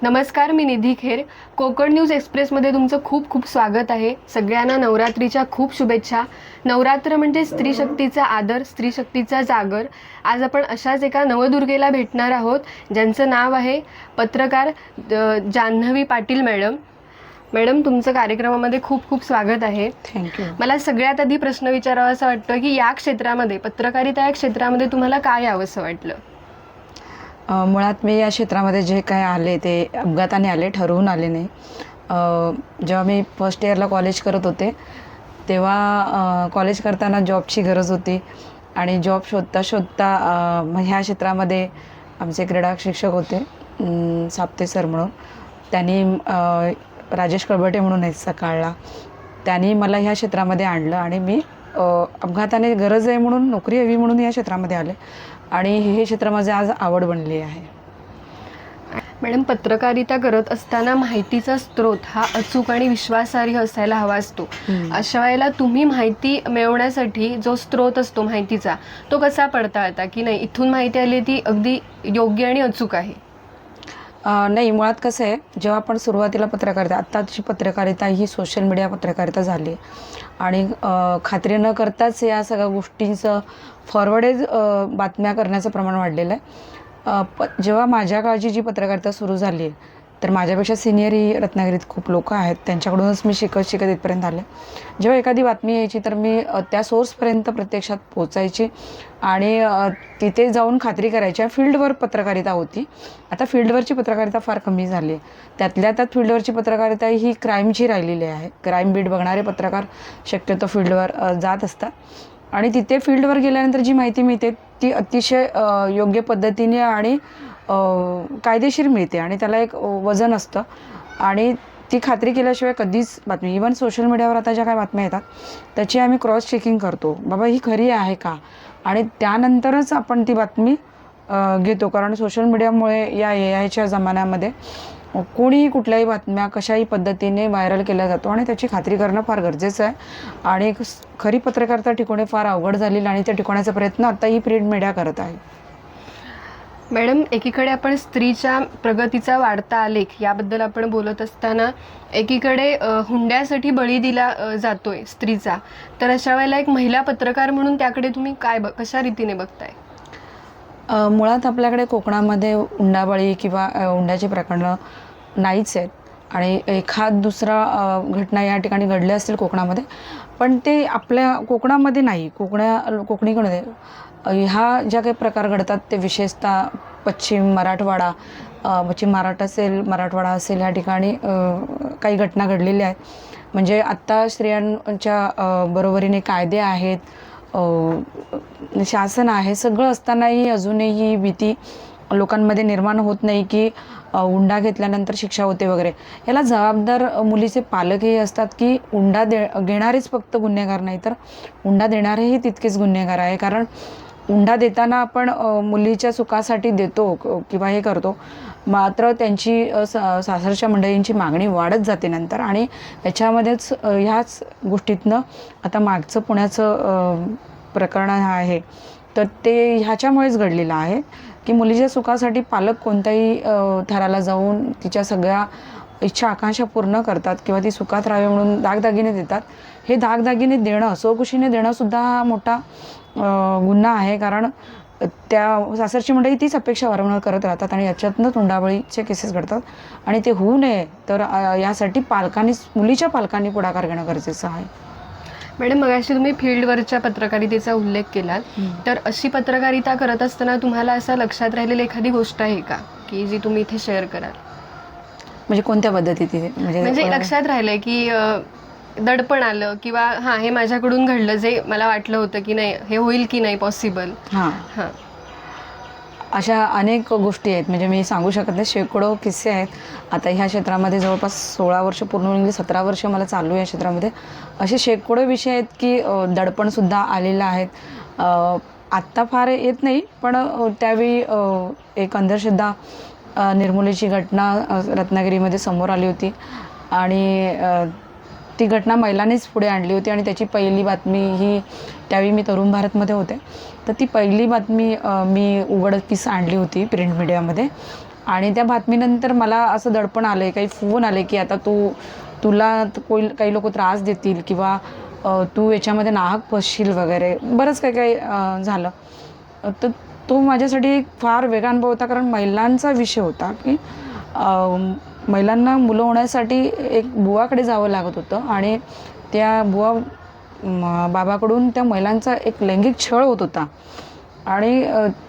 नमस्कार, मी निधी खेर. कोकण न्यूज एक्सप्रेसमध्ये तुमचं खूप खूप स्वागत आहे. सगळ्यांना नवरात्रीच्या खूप शुभेच्छा. नवरात्र म्हणजे स्त्री शक्तीचा आदर, स्त्री शक्तीचा जागर. आज आपण अशाच एका नवदुर्गेला भेटणार आहोत, ज्यांचं नाव आहे पत्रकार जान्हवी पाटील मॅडम. मॅडम, तुमचं कार्यक्रमामध्ये खूप खूप स्वागत आहे. थँक्यू. मला सगळ्यात आधी प्रश्न विचारावा असं वाटतं की या क्षेत्रामध्ये, पत्रकारिता या क्षेत्रामध्ये तुम्हाला काय यावंसं वाटलं? मुळात मी या क्षेत्रामध्ये जे काय आले ते अपघाताने आले, ठरवून आले नाही. जेव्हा मी फर्स्ट इयरला कॉलेज करत होते तेव्हा कॉलेज करताना जॉबची गरज होती आणि जॉब शोधता शोधता मग ह्या क्षेत्रामध्ये आमचे क्रीडा शिक्षक होते साप्ते सर म्हणून. त्यांनी राजेश कळबटे म्हणून आहेत सकाळला, त्यांनी मला ह्या क्षेत्रामध्ये आणलं आणि मी अपघाताने गरज आहे म्हणून, नोकरी हवी म्हणून या क्षेत्रामध्ये आले आणि हे क्षेत्र माझे आज आवड बनली आहे. मॅडम, पत्रकारिता करत असताना माहितीचा स्रोत हा अचूक आणि विश्वासार्ह असायला हवा असतो. अशा वेळेला तुम्ही माहिती मिळवण्यासाठी जो स्रोत असतो माहितीचा, तो कसा पडताळता की नाही इथून माहिती आली ती अगदी योग्य आणि अचूक आहे? नाही, मुळात कसं आहे, जेव्हा आपण सुरुवातीला पत्रकारिता, आत्ताची पत्रकारिता ही सोशल मीडिया पत्रकारिता झाली आणि खात्री न करताच या सगळ्या गोष्टींचं फॉरवर्डेज बातम्या करण्याचं प्रमाण वाढलेलं आहे. जेव्हा माझ्या काळची जी पत्रकारिता सुरू झाली तर माझ्यापेक्षा सिनियर ही रत्नागिरीत खूप लोक आहेत, त्यांच्याकडूनच मी शिकत इथपर्यंत आले. जेव्हा एखादी बातमी यायची तर मी त्या सोर्सपर्यंत प्रत्यक्षात पोचायची आणि तिथे जाऊन खात्री करायची. फील्डवर पत्रकारिता होती. आता फील्डवरची पत्रकारिता फार कमी झाली आहे. त्यातल्या त्यात फील्डवरची पत्रकारिता ही क्राईमची राहिलेली आहे. क्राईम बीट बघणारे पत्रकार शक्यतो फील्डवर जात असतात आणि तिथे फील्डवर गेल्यानंतर जी माहिती मिळते ती अतिशय योग्य पद्धतीने आणि कायदेशीर मिळते आणि त्याला एक वजन असतं आणि ती खात्री केल्याशिवाय कधीच बातमी, इवन सोशल मीडियावर आता ज्या काही बातम्या येतात त्याची आम्ही क्रॉस चेकिंग करतो, बाबा ही खरी आहे का, आणि त्यानंतरच आपण ती बातमी घेतो. कारण सोशल मीडियामुळे या AIच्या जमान्यामध्ये कोणीही कुठल्याही बातम्या कशाही पद्धतीने व्हायरल केल्या जातो आणि त्याची खात्री करणं फार गरजेचं आहे. आणि खरी पत्रकारिता टिकवणे फार अवघड झालेलं आणि ते टिकवण्याचा प्रयत्न आता ही प्रिंट मीडिया करत आहे. मॅडम, एकीकडे आपण स्त्रीच्या प्रगतीचा वाढता आलेख याबद्दल आपण बोलत असताना एकीकडे हुंड्यासाठी बळी दिला जातोय स्त्रीचा, तर अशा वेळेला एक महिला पत्रकार म्हणून त्याकडे तुम्ही कशा रीतीने बघताय? मुळात आपल्याकडे कोकणामध्ये हुंडाबळी किंवा हुंड्याची प्रकरणं नाहीच आहेत आणि एखाद दुसरा घटना या ठिकाणी घडल्या असतील कोकणामध्ये, पण ते आपल्या कोकणामध्ये नाही. कोकणीकडे ह्या ज्या काही प्रकार घडतात ते विशेषतः पश्चिम मराठवाडा, पश्चिम महाराष्ट्र असेल, मराठवाडा असेल, ह्या ठिकाणी काही घटना घडलेल्या आहेत. म्हणजे आत्ता स्त्रियांच्या बरोबरीने कायदे आहेत, शासन आहे, सगळं असतानाही अजूनही भीती लोकांमध्ये निर्माण होत नाही की हुंडा घेतल्यानंतर शिक्षा होते वगैरे. याला जबाबदार मुलीचे पालकही असतात की हुंडा घेणारेच फक्त गुन्हेगार नाही तर हुंडा देणारेही तितकेच गुन्हेगार आहे. कारण हुंडा देताना आपण मुलीच्या सुखासाठी देतो किंवा हे करतो, मात्र त्यांची सासरच्या मंडळींची मागणी वाढत जाते नंतर आणि याच्यामध्येच ह्याच गोष्टीतनं आता मागचं पुण्याचं प्रकरण आहे तर ते ह्याच्यामुळेच घडलेलं आहे की मुलीच्या सुखासाठी पालक कोणत्याही थराला जाऊन तिच्या सगळ्या इच्छा आकांक्षा पूर्ण करतात किंवा ती सुखात राहावी म्हणून दागदागिने देतात. हे दागदागिने देणं, स्वखुशीने देणंसुद्धा हा मोठा गुन्हा आहे. कारण त्या सासरची मंडळी तीच अपेक्षा वारंवार करत राहतात आणि याच्यातनं हुंडाबळीचे केसेस घडतात आणि ते होऊ नये तर यासाठी मुलीच्या पालकांनी पुढाकार घेणं गरजेचं आहे. मॅडम, मगाशी तुम्ही फील्डवरच्या पत्रकारितेचा उल्लेख केलात, तर अशी पत्रकारिता करत असताना तुम्हाला असं लक्षात राहिलेली एखादी गोष्ट आहे का की जी तुम्ही इथे शेअर कराल? म्हणजे कोणत्या पद्धतीत? म्हणजे लक्षात राहिलंय की दडपण आलं किंवा हां हे माझ्याकडून घडलं, जे मला वाटलं होतं की नाही हे होईल की नाही पॉसिबल. हां, अशा अनेक गोष्टी आहेत. म्हणजे मी सांगू शकत नाही, शेकडो किस्से आहेत. आता ह्या क्षेत्रामध्ये जवळपास 16 वर्ष पूर्ण होऊन गेली, 17 वर्ष मला चालू आहे या क्षेत्रामध्ये. असे शेकडो विषय आहेत की दडपणसुद्धा आलेलं आहेत. आत्ता फार येत नाही, पण त्यावेळी एक अंधश्रद्धा निर्मूलेची घटना रत्नागिरीमध्ये समोर आली होती आणि ती घटना महिलांनीच पुढे आणली होती आणि त्याची पहिली बातमी ही त्यावेळी मी तरुण भारतमध्ये होते. तर ती पहिली बातमी मी उघडकीस आणली होती प्रिंट मीडियामध्ये आणि त्या बातमीनंतर मला असं दडपण आलं आहे, काही फोन आले की आता तुला काही लोक त्रास देतील किंवा तू याच्यामध्ये नाहक फसशील वगैरे बरंच काही काही झालं. तर तो माझ्यासाठी एक फार वेगळा अनुभव होता, कारण महिलांचा विषय होता की महिलांना मुलं होण्यासाठी एक बुवाकडे जावं लागत होतं आणि त्या बाबाकडून त्या महिलांचा एक लैंगिक छळ होत होता आणि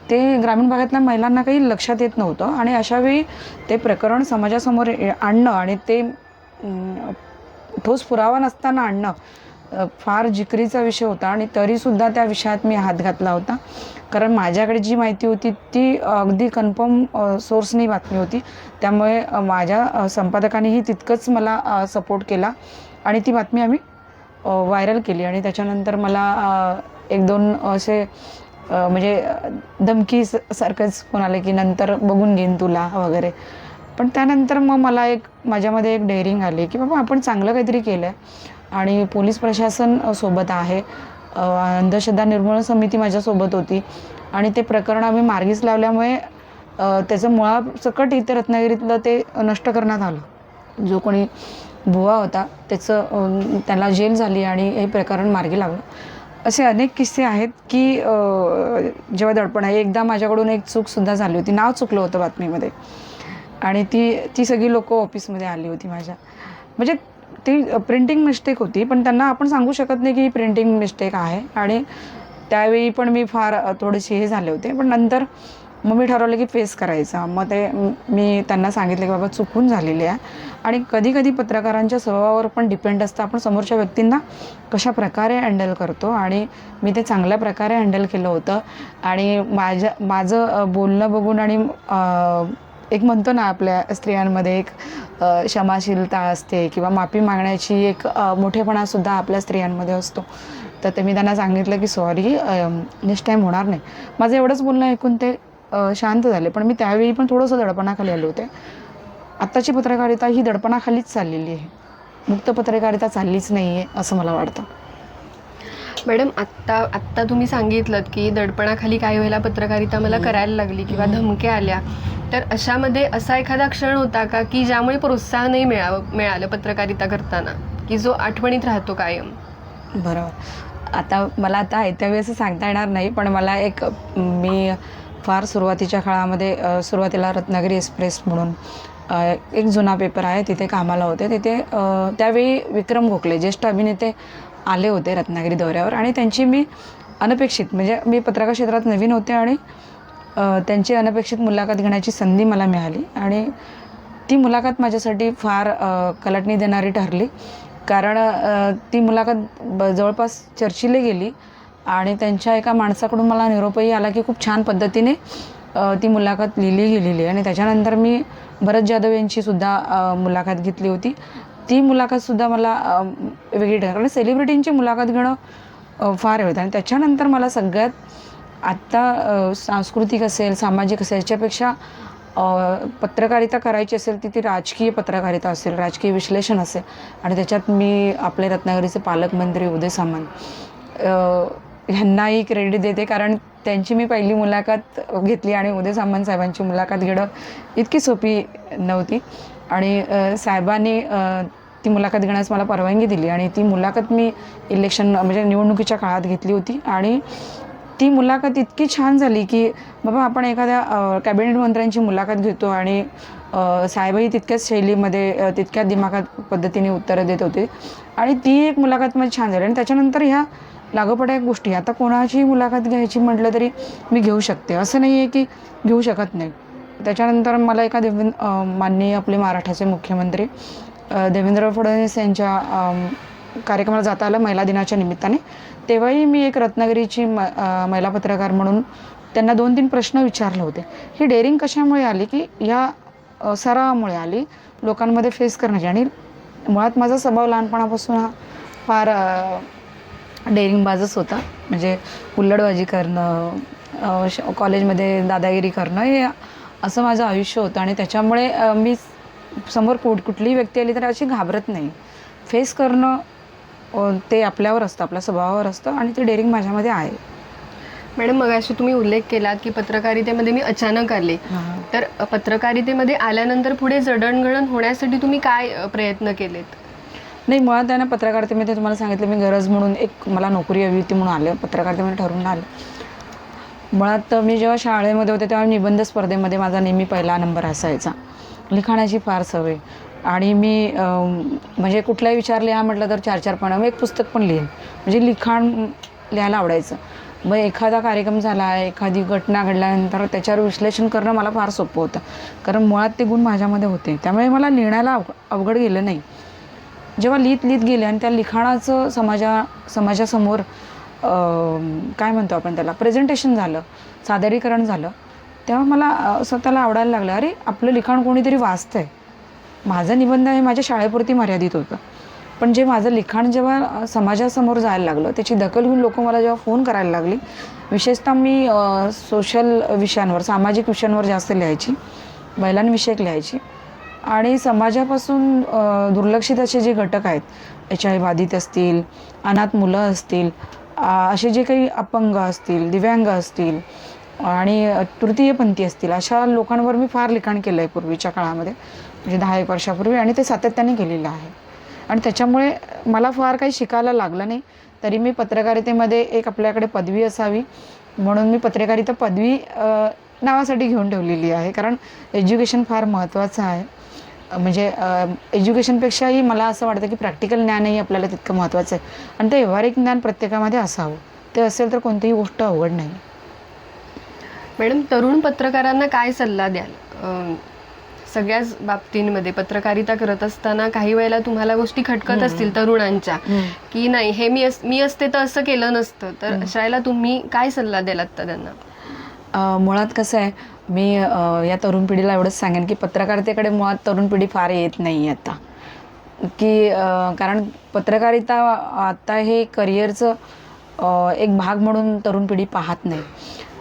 ते ग्रामीण भागातल्या महिलांना काही लक्षात येत नव्हतं आणि अशावेळी ते प्रकरण समाजासमोर आणणं आणि ते ठोस पुरावा नसताना आणणं फार जिकरीचा विषय होता. आणि तरीसुद्धा त्या विषयात मी हात घातला होता, कारण माझ्याकडे जी माहिती होती ती अगदी कन्फर्म सोर्सनी बातमी होती. त्यामुळे माझ्या संपादकानेही तितकंच मला सपोर्ट केला आणि ती बातमी आम्ही व्हायरल केली. आणि त्याच्यानंतर मला एक दोन असे म्हणजे धमकी सारखंच फोन आले की नंतर बघून घेईन तुला वगैरे. पण त्यानंतर मग मला माझ्यामध्ये एक डेअरिंग आली की बाबा आपण चांगलं काहीतरी केलं आहे आणि पोलीस प्रशासन सोबत आहे, अंधश्रद्धा निर्मूलन समिती माझ्यासोबत होती आणि ते प्रकरण आम्ही मार्गीच लावल्यामुळे त्याचं मुळासकट इथे रत्नागिरीतलं ते नष्ट करण्यात आलं. जो कोणी बुवा होता त्याला जेल झाली आणि हे प्रकरण मार्गी लावलं. असे अनेक किस्से आहेत की जेव्हा दडपण आहे. एकदा माझ्याकडून एक चूकसुद्धा झाली होती, नाव चुकलं होतं बातमीमध्ये आणि ती सगळी लोकं ऑफिसमध्ये आली होती माझ्या. म्हणजे ती प्रिंटिंग मिस्टेक होती, पण त्यांना आपण सांगू शकत नाही की ही प्रिंटिंग मिस्टेक आहे. आणि त्यावेळी पण मी फार थोडेसे हे झाले होते, पण नंतर मग मी ठरवलं की फेस करायचं. मग मी त्यांना सांगितलं की बाबा चुकून झालेली आहे. आणि कधी कधी पत्रकारांच्या स्वभावावर पण डिपेंड असतं, आपण समोरच्या व्यक्तींना कशा प्रकारे हँडल करतो. आणि मी ते चांगल्या प्रकारे हँडल केलं होतं. आणि माझं बोलणं बघून आणि एक म्हणतो ना आपल्या स्त्रियांमध्ये एक क्षमाशीलता असते किंवा माफी मागण्याची एक मोठेपणासुद्धा आपल्या स्त्रियांमध्ये असतो. तर ते मी त्यांना सांगितलं की सॉरी, नेक्स्ट टाईम होणार नाही. माझं एवढंच बोलणं ऐकून ते शांत झाले. पण मी त्यावेळी पण थोडंसं दडपणाखाली आले होते. आत्ताची पत्रकारिता ही दडपणाखालीच चाललेली आहे, मुक्त पत्रकारिता चाललीच नाही आहे असं मला वाटतं. मॅडम, आत्ता तुम्ही सांगितलं की दडपणाखाली काही वेळेला पत्रकारिता मला करायला लागली किंवा धमक्या आल्या, तर अशामध्ये असा एखादा क्षण होता का की ज्यामुळे प्रोत्साहनही मिळालं पत्रकारिता करताना, की जो आठवणीत राहतो कायम? बरोबर. मला त्या वेळेस सांगता येणार नाही, पण मला मी फार सुरुवातीच्या काळामध्ये सुरुवातीला रत्नागिरी एक्सप्रेस म्हणून एक जुना पेपर आहे, तिथे कामाला होते. तिथे त्यावेळी विक्रम गोखले ज्येष्ठ अभिनेते आले होते रत्नागिरी दौऱ्यावर आणि त्यांची मी अनपेक्षित, म्हणजे मी पत्रकार क्षेत्रात नवीन होते आणि त्यांची अनपेक्षित मुलाखत घेण्याची संधी मला मिळाली. आणि ती मुलाखत माझ्यासाठी फार कलाटणी देणारी ठरली, कारण ती मुलाखत जवळपास चर्चिली गेली आणि त्यांच्या एका माणसाकडून मला निरोपही आला की खूप छान पद्धतीने ती मुलाखत लिहिली गेलेली आहे. आणि त्याच्यानंतर मी भरत जाधव यांची सुद्धा मुलाखत घेतली होती. ती मुलाखतसुद्धा मला वेगळी ठरली, कारण सेलिब्रिटींची मुलाखत घेणं फार होतं. आणि त्याच्यानंतर मला सगळ्यात आत्ता सांस्कृतिक असेल, सामाजिक असेल, याच्यापेक्षा पत्रकारिता करायची असेल ती राजकीय पत्रकारिता असेल, राजकीय विश्लेषण असेल. आणि त्याच्यात मी आपले रत्नागिरीचे पालकमंत्री उदय सामंत ह्यांनाही क्रेडिट देते, कारण त्यांची मी पहिली मुलाखत घेतली आणि उदय सामंत साहेबांची मुलाखत घेणं इतकी सोपी नव्हती. आणि साहेबांनी ती मुलाखत घेण्यास मला परवानगी दिली आणि ती मुलाखत मी म्हणजे निवडणुकीच्या काळात घेतली होती. आणि ती मुलाखत इतकी छान झाली की बाबा आपण एखाद्या कॅबिनेट मंत्र्यांची मुलाखत घेतो आणि साहेबही तितक्याच शैलीमध्ये तितक्याच दिमाखात पद्धतीने उत्तरं देत होते. आणि ती एक मुलाखत माझी छान झाली. आणि त्याच्यानंतर ह्या लागोपाठ गोष्टी, आता कोणाची मुलाखत घ्यायची म्हटलं तरी मी घेऊ शकते, असं नाही आहे की घेऊ शकत नाही. त्याच्यानंतर मला माननीय आपले महाराष्ट्राचे मुख्यमंत्री देवेंद्र फडणवीस यांच्या कार्यक्रमाला जाता आलं महिला दिनाच्या निमित्ताने. तेव्हाही मी एक रत्नागिरीची महिला पत्रकार म्हणून त्यांना 2-3 प्रश्न विचारले होते. ही डेअरिंग कशामुळे आली की या सरावामुळे आली, लोकांमध्ये फेस करण्याची. आणि मुळात माझा स्वभाव लहानपणापासून हा फार डेअरिंगबाजच होता, म्हणजे हुल्लडबाजी करणं, कॉलेजमध्ये दादागिरी करणं, हे असं माझं आयुष्य होतं. आणि त्याच्यामुळे मी समोर कुठलीही व्यक्ती आली तर अशी घाबरत नाही. फेस करणं ते आपल्यावर असतं, आपल्या स्वभावावर असतं आणि ते डेअरिंग माझ्यामध्ये आहे. मॅडम मगाशी तुम्ही उल्लेख केलात की पत्रकारितेमध्ये मी अचानक आले, तर पत्रकारितेमध्ये आल्यानंतर पुढे जडणघडण होण्यासाठी तुम्ही काय प्रयत्न केलेत? नाही, मुळात आहे ना, पत्रकारितेमध्ये तुम्हाला सांगितलं मी गरज म्हणून एक मला नोकरी हवी होती म्हणून आले, पत्रकारितेमध्ये ठरवून आले. मुळात मी जेव्हा शाळेमध्ये होते तेव्हा निबंध स्पर्धेमध्ये माझा नेहमी पहिला नंबर असायचा. लिखाणाची फार सवय आणि मी म्हणजे कुठलाही विचार लिहा म्हटलं तर 4-4 पानं, मी एक पुस्तक पण लिहीन. म्हणजे लिखाण लिहायला आवडायचं. मग एखादा कार्यक्रम झाला, एखादी घटना घडल्यानंतर त्याच्यावर विश्लेषण करणं मला फार सोपं होतं, कारण मुळात ते गुण माझ्यामध्ये होते. त्यामुळे मला लिहिण्याला अवघड गेलं नाही. जेव्हा लिहित गेले आणि त्या लिखाणाचं समाजासमोर काय म्हणतो आपण त्याला, प्रेझेंटेशन झालं, सादरीकरण झालं, तेव्हा मला स्वतःला आवडायला लागलं, अरे आपलं लिखाण कोणीतरी वाचतं आहे. माझं निबंध हे माझ्या शाळेपुरती मर्यादित होतं, पण जे माझं लिखाण जेव्हा समाजासमोर जायला लागलं, त्याची दखल घेऊन लोक मला जेव्हा फोन करायला लागली, विशेषतः मी सोशल विषयांवर, सामाजिक विषयांवर जास्त लिहायची, महिलांविषयक लिहायची आणि समाजापासून दुर्लक्षित असे जे घटक आहेत, HIV बाधित असतील, अनाथ मुलं असतील, असे जे काही अपंग असतील, दिव्यांग असतील आणि तृतीयपंथी असतील, अशा लोकांवर मी फार लिखाण केलं आहे पूर्वीच्या काळामध्ये, म्हणजे 10-1 वर्षापूर्वी, आणि ते सातत्याने केलेलं आहे. आणि त्याच्यामुळे मला फार काही शिकायला लागलं नाही. तरी मी पत्रकारितेमध्ये एक आपल्याकडे पदवी असावी म्हणून मी पत्रकारिता पदवी नावासाठी घेऊन ठेवलेली आहे, कारण एज्युकेशन फार महत्त्वाचं आहे. म्हणजे एज्युकेशनपेक्षाही मला असं वाटतं की प्रॅक्टिकल ज्ञानही आपल्याला तितकं महत्त्वाचं आहे आणि ते व्यावहारिक ज्ञान प्रत्येकामध्ये असावं. ते असेल तर कोणतीही गोष्ट अवघड नाही. मॅडम, तरुण पत्रकारांना काय सल्ला द्याल? सगळ्याच बाबतींमध्ये पत्रकारिता करत असताना काही वेळेला तुम्हाला गोष्टी खटकत असतील तरुणांच्या, की नाही हे मी असते तर असं केलं नसतं, तर अशा वेळेला तुम्ही काय सल्ला द्याल आत्ता त्यांना? मुळात कसं आहे, मी या तरुण पिढीला एवढंच सांगेन की पत्रकारितेकडे मुळात तरुण पिढी फार येत नाही आता, की कारण पत्रकारिता आता हे करिअरचं एक भाग म्हणून तरुण पिढी पाहत नाही.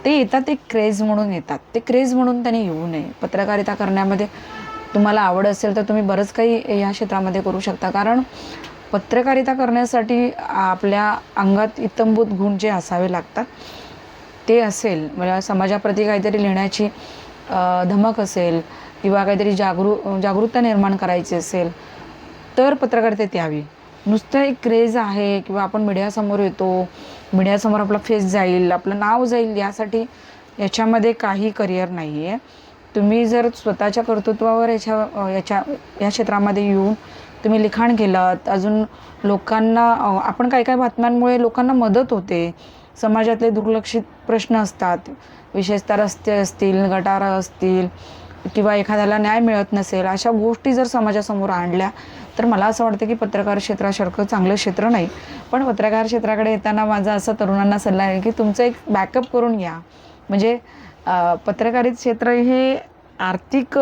ते येतात एक क्रेज म्हणून येतात, ते क्रेज म्हणून त्यांनी येऊ नये. पत्रकारिता करण्यामध्ये तुम्हाला आवड असेल तर तुम्ही बरंच काही या क्षेत्रामध्ये करू शकता, कारण पत्रकारिता करण्यासाठी आपल्या अंगात इत्थंभूत गुण जे असावे लागतात ते असेल, म्हणजे समाजाप्रती काहीतरी लिहिण्याची धमक असेल किंवा काहीतरी जागरूकता निर्माण करायची असेल तर पत्रकारितेत यावी. नुसतं एक क्रेज आहे किंवा आपण मीडियासमोर येतो, मीडियासमोर आपला फेस जाईल, आपलं नाव जाईल, याच्यामध्ये काही करिअर नाही आहे. तुम्ही जर स्वतःच्या कर्तृत्वावर या क्षेत्रामध्ये येऊन तुम्ही लिखाण केलं, अजून लोकांना आपण काही बातम्यांमुळे लोकांना मदत होते. समाजातले दुर्लक्षित प्रश्न असतात, विशेषतः रस्ते असतील, गटारं असतील किंवा एखाद्याला न्याय मिळत नसेल, अशा गोष्टी जर समाजासमोर आणल्या तर मला असं वाटतं की पत्रकार क्षेत्रासारखं चांगलं क्षेत्र नाही. पण पत्रकार क्षेत्राकडे येताना माझा असा तरुणांना सल्ला आहे की तुमचं एक बॅकअप करून घ्या. म्हणजे पत्रकारिता क्षेत्र हे आर्थिक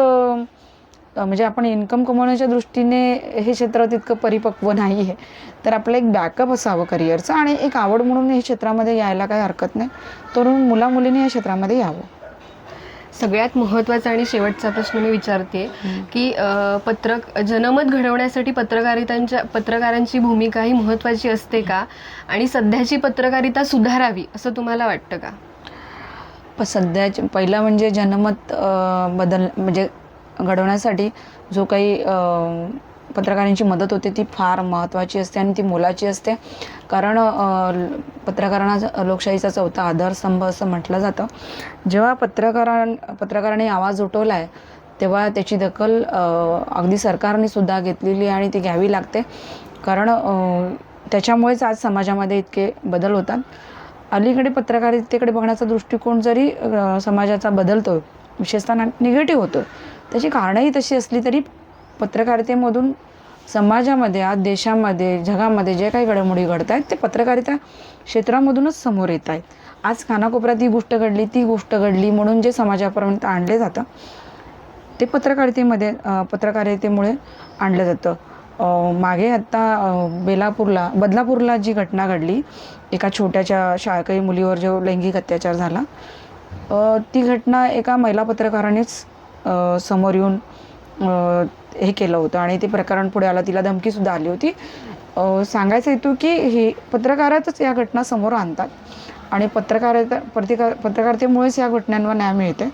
म्हणजे आपण इन्कम कमवण्याच्या दृष्टीने हे क्षेत्र तितकं परिपक्व नाही आहे, तर आपलं एक बॅकअप असावं करिअरचं आणि एक आवड म्हणून हे क्षेत्रामध्ये यायला काही हरकत नाही. तरुण मुलामुलींनी या क्षेत्रामध्ये यावं. सगळ्यात महत्त्वाचा आणि शेवटचा प्रश्न मी विचारते की जनमत घडवण्यासाठी पत्रकारांची भूमिका ही महत्त्वाची असते का, आणि सध्याची पत्रकारिता सुधारावी असं तुम्हाला वाटतं का? सध्याचे पहिलं म्हणजे जनमत म्हणजे घडवण्यासाठी जो काही पत्रकारांची मदत होते ती फार महत्त्वाची असते आणि ती मोलाची असते, कारण पत्रकारांना लोकशाहीचा चौथा आधारस्तंभ असं म्हटलं जातं. जेव्हा पत्रकारांनी आवाज उठवला आहे तेव्हा त्याची दखल अगदी सरकारने सुद्धा घेतलेली आणि ती घ्यावी लागते, कारण त्याच्यामुळेच आज समाजामध्ये इतके बदल होतात. अलीकडे पत्रकारितेकडे बघण्याचा दृष्टिकोन जरी समाजाचा बदलतो, विशेषतः निगेटिव्ह होतो, त्याची कारणंही तशी असली तरी पत्रकारितेमधून समाजामध्ये, आज देशामध्ये, जगामध्ये जे काही घडामोडी घडत आहेत ते पत्रकारिता क्षेत्रामधूनच समोर येत आहेत. आज कानाकोपऱ्यात ही गोष्ट घडली, ती गोष्ट घडली म्हणून जे समाजापर्यंत आणले जातं ते पत्रकारितेमुळे आणलं जातं. मागे आत्ता बदलापूरला जी घटना घडली, एका छोट्याच्या शाळकरी मुलीवर जो लैंगिक अत्याचार झाला, ती घटना एका महिला पत्रकारानेच समोर येऊन हे केलं होतं आणि ते प्रकरण पुढे आलं. तिला धमकीसुद्धा आली होती. सांगायचं हेतू की हे पत्रकारातच या घटना समोर आणतात आणि पत्रकारितेमुळेच या घटनांवर न्याय मिळते.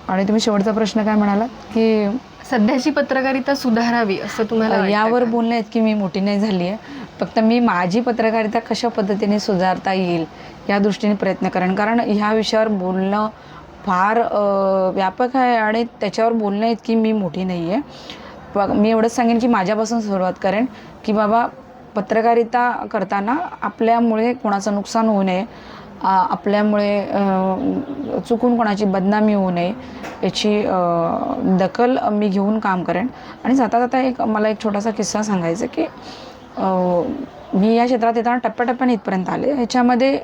आणि तुम्ही शेवटचा प्रश्न काय म्हणालात की सध्याची पत्रकारिता सुधारावी असं तुम्हाला वाटतं यावर का? बोलण्या इतकी मी मोठी नाही झाली आहे. फक्त मी माझी पत्रकारिता कशा पद्धतीने सुधारता येईल या दृष्टीने प्रयत्न करेन. कारण ह्या विषयावर बोलणं फार व्यापक आहे आणि त्याच्यावर बोलण्या इतकी मी मोठी नाही आहे. मी एवढंच सांगेन की माझ्यापासून सुरुवात करेन की बाबा पत्रकारिता करताना आपल्यामुळे कोणाचं नुकसान होऊ नये, आपल्यामुळे चुकून कोणाची बदनामी होऊ नये याची दखल मी घेऊन काम करेन. आणि जाता जाता मला एक छोटासा किस्सा सांगायचा की मी या क्षेत्रात येताना टप्प्याटप्प्याने इथपर्यंत आले. ह्याच्यामध्ये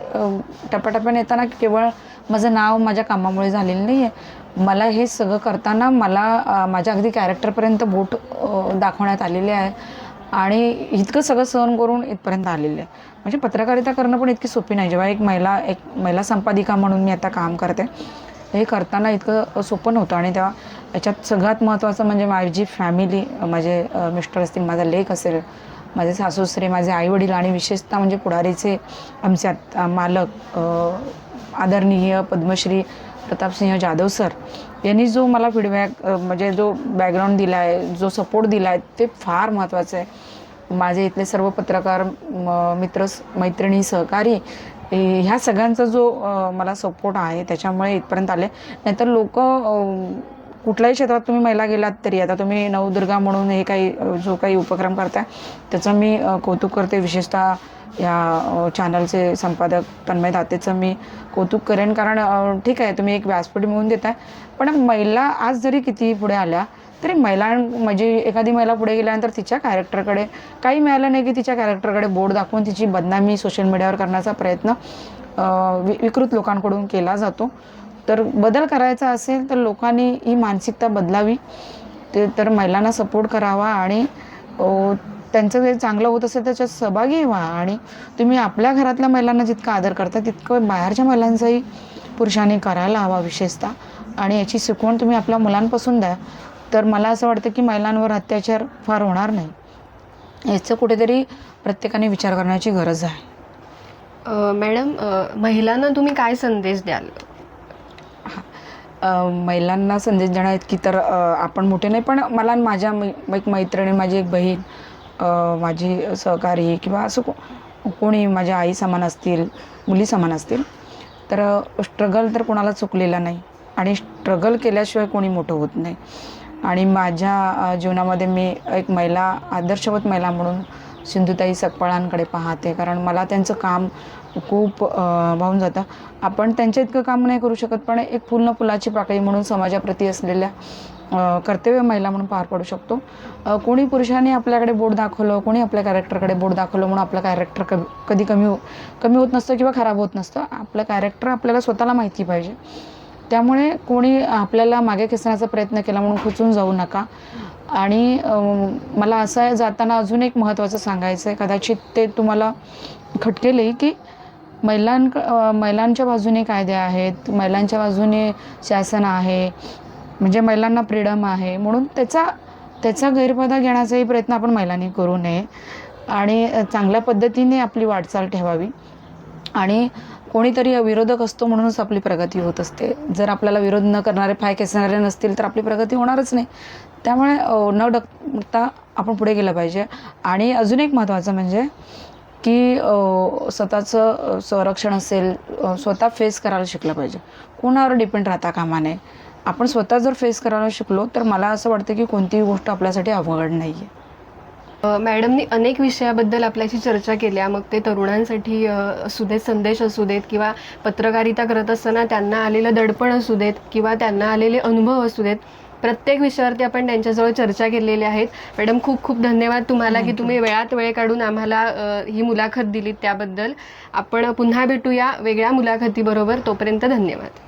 टप्प्याटप्प्याने येताना केवळ माझं नाव माझ्या कामामुळे झालेलं नाही आहे. मला हे सगळं करताना मला माझ्या अगदी कॅरेक्टरपर्यंत बोट दाखवण्यात आलेले आहे आणि इतकं सगळं सहन करून इथपर्यंत आलेलं आहे. म्हणजे पत्रकारिता करणं पण इतकी सोपी नाही. जेव्हा एक महिला संपादिका म्हणून मी आता काम करते, हे करताना इतकं सोपं नव्हतं. आणि तेव्हा याच्यात सगळ्यात महत्त्वाचं म्हणजे माझी फॅमिली, माझे मिस्टर असतील, माझा लेक असेल, माझे सासूसरे, माझे आईवडील आणि विशेषतः म्हणजे पुढारीचे आमचे मालक आदरणीय पद्मश्री प्रतापसिंह जाधव सर यांनी जो मला फीडबॅक म्हणजे जो बॅकग्राऊंड दिला आहे, जो सपोर्ट दिला आहे, ते फार महत्त्वाचं आहे. माझे इथले सर्व पत्रकार मित्र मैत्रिणी सहकारी ह्या सगळ्यांचा जो मला सपोर्ट आहे त्याच्यामुळे इथपर्यंत आले. नाहीतर लोक कुठल्याही क्षेत्रात तुम्ही महिला गेलात तरी, आता तुम्ही नवदुर्गा म्हणून हे काही जो काही उपक्रम करताय त्याचं मी कौतुक करते. विशेषतः या चॅनलचे संपादक तन्मय दातेचं मी कौतुक करेन. कारण ठीक आहे तुम्ही एक व्यासपीठ मिळवून देताय, पण महिला आज जरी किती पुढे आल्या तरी म्हणजे एखादी महिला पुढे गेल्यानंतर तिच्या कॅरेक्टरकडे काही मिळालं नाही की तिच्या कॅरेक्टरकडे बोट दाखवून तिची बदनामी सोशल मीडियावर करण्याचा प्रयत्न विकृत लोकांकडून केला जातो. तर बदल करायचा असेल तर लोकांनी ही मानसिकता बदलावी, ते तर महिलांना सपोर्ट करावा आणि त्यांचं जे चांगलं होत असेल त्याच्यात सहभागी व्हा. आणि तुम्ही आपल्या घरातल्या महिलांना जितका आदर करता तितकं बाहेरच्या महिलांचाही पुरुषांनी करायला हवा विशेषतः. आणि याची शिकवण तुम्ही आपल्या मुलांपासून द्या, तर मला असं वाटतं की महिलांवर अत्याचार फार होणार नाही. याचं कुठेतरी प्रत्येकाने विचार करण्याची गरज आहे. मॅडम, महिलांना तुम्ही काय संदेश द्याल? महिलांना संदेश देण्या इतकी तर आपण मोठे नाही, पण मला माझ्या एक मैत्रिणी, माझी एक बहीण, माझी सहकारी किंवा असं कोणी माझ्या आई समान असतील, मुली समान असतील, तर स्ट्रगल तर कोणाला चुकलेला नाही आणि स्ट्रगल केल्याशिवाय कोणी मोठं होत नाही. आणि माझ्या जीवनामध्ये मी एक महिला, आदर्शवत महिला म्हणून सिंधुताई सकपाळांकडे पाहते. कारण मला त्यांचं काम खूप भावून जातं. आपण त्यांच्या इतकं काम नाही करू शकत, पण एक फुलाची पाकळी म्हणून समाजाप्रती असलेल्या कर्तव्य महिला म्हणून पार पडू शकतो. कोणी पुरुषांनी आपल्याकडे बोट दाखवलं, कोणी आपल्या कॅरेक्टरकडे बोट दाखवलं म्हणून आपलं कॅरेक्टर कधी कमी होत नसतं किंवा खराब होत नसतं. आपलं कॅरेक्टर आपल्याला स्वतःला माहिती पाहिजे. त्यामुळे कोणी आपल्याला मागे खेचण्याचा प्रयत्न केला म्हणून खचून जाऊ नका. आणि मला असं जाताना अजून एक महत्त्वाचं सांगायचं आहे, कदाचित ते तुम्हाला खटकेलही, की महिलांच्या बाजूने कायदे आहेत, महिलांच्या बाजूने शासन आहे, म्हणजे महिलांना फ्रीडम आहे, म्हणून त्याचा गैरफायदा घेण्याचाही प्रयत्न आपण महिलांनी करू नये आणि चांगल्या पद्धतीने आपली वाटचाल ठेवावी. आणि कोणीतरी विरोधक असतो म्हणूनच आपली प्रगती होत असते. जर आपल्याला विरोध न करणारे, पाय खेचणारे नसतील तर आपली प्रगती होणारच नाही. त्यामुळे न डगमगता आपण पुढे गेलं पाहिजे. आणि अजून एक महत्त्वाचं म्हणजे की स्वतःचं संरक्षण असेल, स्वतः फेस करायला शिकलं पाहिजे. कोणावर डिपेंड राहता कामा नये. आपण स्वतः जर फेस करायला शिकलो तर मला असं वाटतं की कोणतीही गोष्ट आपल्यासाठी अवघड नाही आहे. मॅडमनी अनेक विषयाबद्दल आपल्याशी चर्चा केल्या, मग ते तरुणांसाठी असू देत, संदेश असू देत, किंवा पत्रकारिता करत असताना त्यांना आलेलं दडपण असू देत, किंवा त्यांना आलेले अनुभव असू देत, प्रत्येक विषयावरती आपण त्यांच्याजवळ चर्चा केलेली आहेत. मॅडम, खूप खूप धन्यवाद तुम्हाला की तुम्ही वेळात वेळ काढून आम्हाला ही मुलाखत दिलीत त्याबद्दल. आपण पुन्हा भेटूया वेगळ्या मुलाखतीबरोबर. तोपर्यंत धन्यवाद.